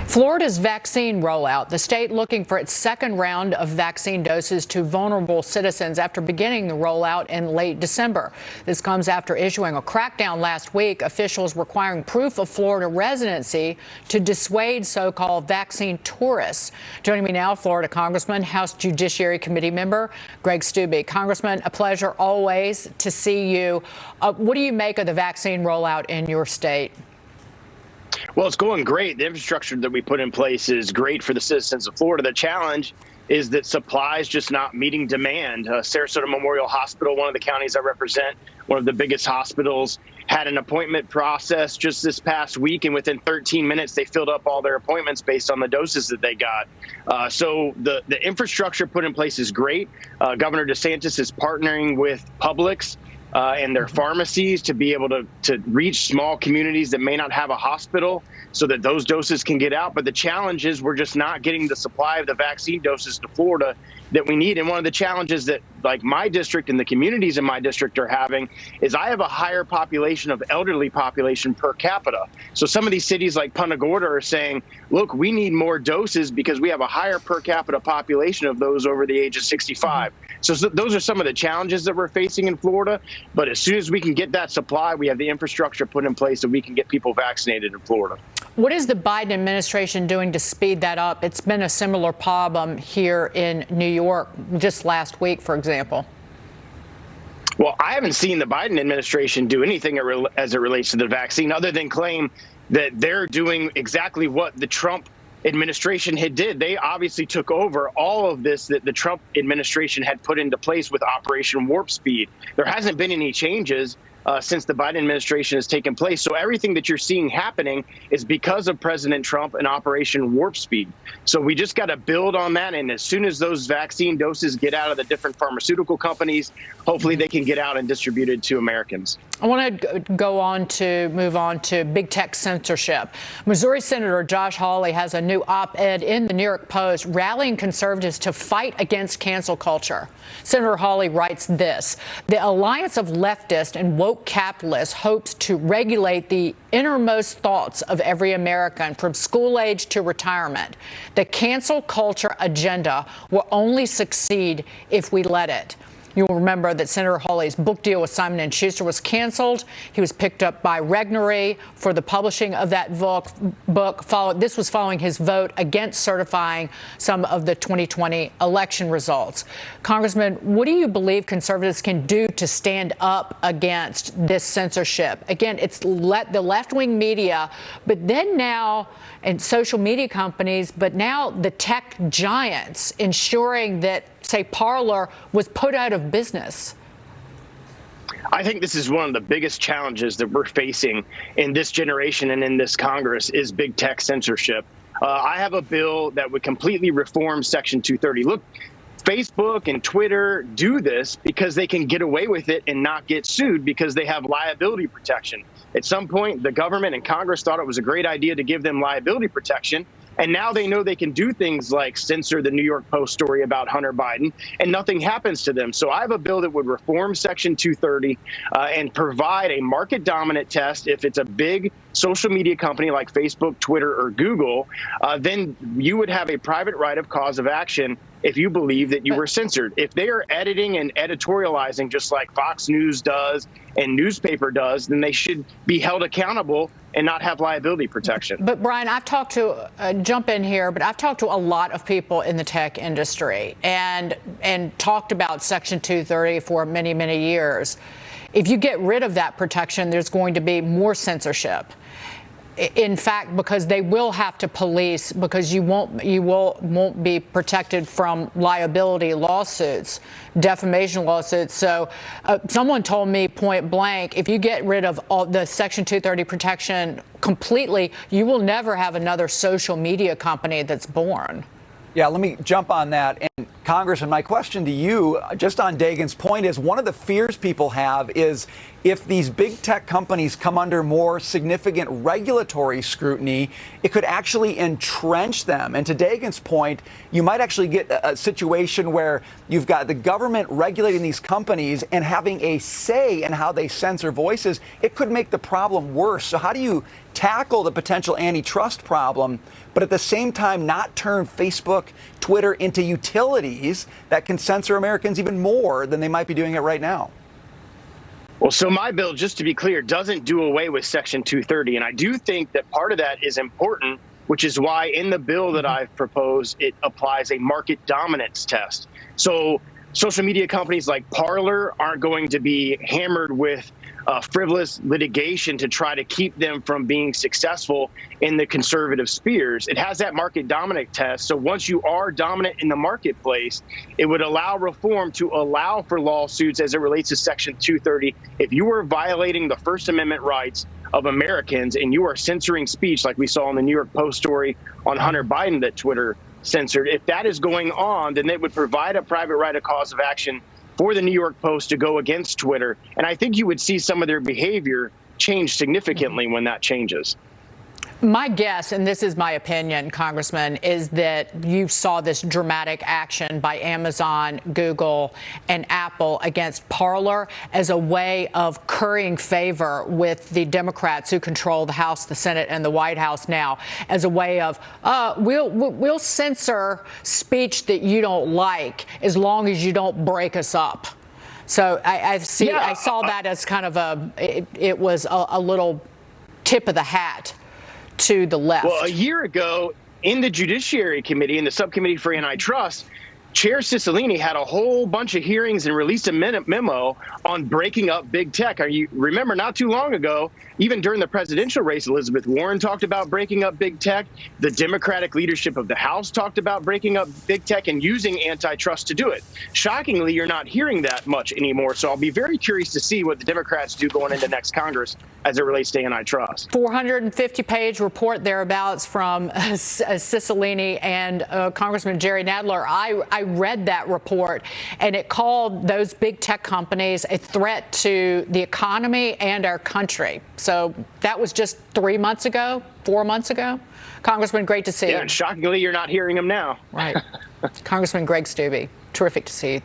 Florida's vaccine rollout, the state looking for its second round of vaccine doses to vulnerable citizens after beginning the rollout in late December. This comes after issuing a crackdown last week, officials requiring proof of Florida residency to dissuade so-called vaccine tourists. Joining me now, Florida Congressman, House Judiciary Committee member Greg Steube. Congressman, a pleasure always to see you. What do you make of the vaccine rollout in your state? Well, it's going great. The infrastructure that we put in place is great for the citizens of Florida. The challenge is that supply is just not meeting demand. Sarasota Memorial Hospital, one of the counties I represent, one of the biggest hospitals, had an appointment process just this past week, and within 13 minutes, they filled up all their appointments based on the doses that they got. So the infrastructure put in place is great. Governor DeSantis is partnering with Publix and their pharmacies to be able to reach small communities that may not have a hospital so that those doses can get out. But the challenge is we're just not getting the supply of the vaccine doses to Florida that we need. And one of the challenges that, like, my district and the communities in my district are having is I have a higher population of elderly population per capita. So some of these cities like Punta Gorda are saying, look, we need more doses because we have a higher per capita population of those over the age of 65. So those are some of the challenges that we're facing in Florida. But as soon as we can get that supply, we have the infrastructure put in place so we can get people vaccinated in Florida. What is the Biden administration doing to speed that up? It's been a similar problem here in New York just last week, for example. Well, I haven't seen the Biden administration do anything as it relates to the vaccine other than claim that they're doing exactly what the Trump administration had did. They obviously took over all of this that the Trump administration had put into place with Operation Warp Speed. There hasn't been any changes since the Biden administration has taken place. So everything that you're seeing happening is because of President Trump and Operation Warp Speed. So we just got to build on that. And as soon as those vaccine doses get out of the different pharmaceutical companies, hopefully they can get out and distributed to Americans. I want to move on to big tech censorship. Missouri Senator Josh Hawley has a new op-ed in the New York Post rallying conservatives to fight against cancel culture. Senator Hawley writes this: the alliance of leftists and woke capitalists hopes to regulate the innermost thoughts of every American from school age to retirement. The cancel culture agenda will only succeed if we let it. You'll remember that Senator Hawley's book deal with Simon & Schuster was canceled. He was picked up by Regnery for the publishing of that book. This was following his vote against certifying some of the 2020 election results. Congressman, what do you believe conservatives can do to stand up against this censorship? Again, it's the left-wing media, but then now, and social media companies, but now the tech giants ensuring that, say, Parler was put out of business. I think this is one of the biggest challenges that we're facing in this generation and in this Congress is big tech censorship. I have a bill that would completely reform Section 230. Look, Facebook and Twitter do this because they can get away with it and not get sued because they have liability protection. At some point, the government and Congress thought it was a great idea to give them liability protection. And now they know they can do things like censor the New York Post story about Hunter Biden, and nothing happens to them. So I have a bill that would reform Section 230 and provide a market dominant test. If it's a big social media company like Facebook, Twitter, or Google, then you would have a private right of cause of action if you believe that you were censored. If they are editing and editorializing just like Fox News does and newspaper does, then they should be held accountable and not have liability protection. But Brian, I've talked to, jump in here, but I've talked to a lot of people in the tech industry and talked about Section 230 for many, many years. If you get rid of that protection, there's going to be more censorship. In fact, because they will have to police, because you won't be protected from liability lawsuits, defamation lawsuits. So someone told me point blank, if you get rid of all the Section 230 protection completely, you will never have another social media company that's born. Yeah, let me jump on that. And Congressman, my question to you, just on Dagan's point, is one of the fears people have is if these big tech companies come under more significant regulatory scrutiny, it could actually entrench them. And to Dagan's point, you might actually get a situation where you've got the government regulating these companies and having a say in how they censor voices. It could make the problem worse. So how do you tackle the potential antitrust problem, but at the same time not turn Facebook, Twitter into utilities that can censor Americans even more than they might be doing it right now? Well, so my bill, just to be clear, doesn't do away with Section 230. And I do think that part of that is important, which is why in the bill that I've proposed, it applies a market dominance test. So social media companies like Parler aren't going to be hammered with frivolous litigation to try to keep them from being successful in the conservative spheres. It has that market dominant test. So once you are dominant in the marketplace, it would allow reform to allow for lawsuits as it relates to Section 230. If you are violating the First Amendment rights of Americans and you are censoring speech, like we saw in the New York Post story on Hunter Biden that Twitter censored, if that is going on, then it would provide a private right of cause of action for the New York Post to go against Twitter. And I think you would see some of their behavior change significantly when that changes. My guess, and this is my opinion, Congressman, is that you saw this dramatic action by Amazon, Google, and Apple against Parler as a way of currying favor with the Democrats who control the House, the Senate, and the White House now, as a way of, we'll censor speech that you don't like as long as you don't break us up. So I saw that as kind of it was a little tip of the hat to the left. Well, a year ago in the Judiciary Committee, in the Subcommittee for Antitrust, Chair Cicilline had a whole bunch of hearings and released a memo on breaking up big tech. You remember not too long ago, even during the presidential race, Elizabeth Warren talked about breaking up big tech. The Democratic leadership of the House talked about breaking up big tech and using antitrust to do it. Shockingly, you're not hearing that much anymore. So I'll be very curious to see what the Democrats do going into next Congress as it relates to antitrust. 450-page report thereabouts from Cicilline and Congressman Jerry Nadler. I read that report, and it called those big tech companies a threat to the economy and our country. So that was just 3 months ago, 4 months ago. Congressman, great to see you. Yeah, and shockingly, you're not hearing them now. Right. Congressman Greg Steube, terrific to see you.